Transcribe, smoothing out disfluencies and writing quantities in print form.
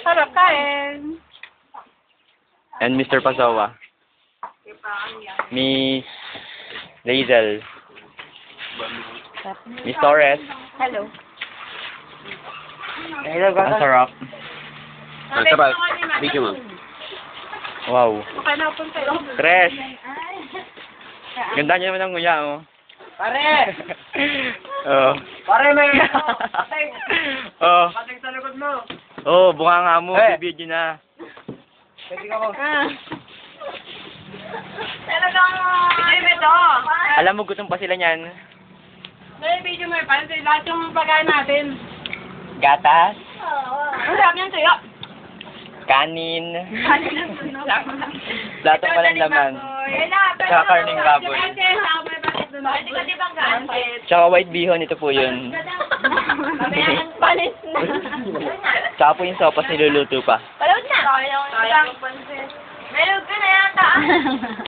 Sarap kain. And Mr. Pasawa. Miss Lazel. Miss Torres. Hello. Ang sarap. Sarap. Bigyan mo. Wow. Okay na po sa'yo. Tres. Ganda niya naman ang nguya, oh. Pare! Oh. Pare, may... Oh. Pating sa likod mo. Oh, bunga nga mo. Eh. Bibidyo na. Pwede ka mo. Talagang, ito. Alam mo, gutom pa sila niyan. May video mo pa. Lahat yung pagkain natin. Gatas. Ang sarap yan sa'yo. Kanin. Plato pa ng laman. Tsaka karning baboy. Pwede ka di bang gansit? Tsaka white bihon, ito po yun. Panis na. Tsaka po yung sopas niluluto pa. Palawad na. Sayang yung pansit. Meron ka na yata.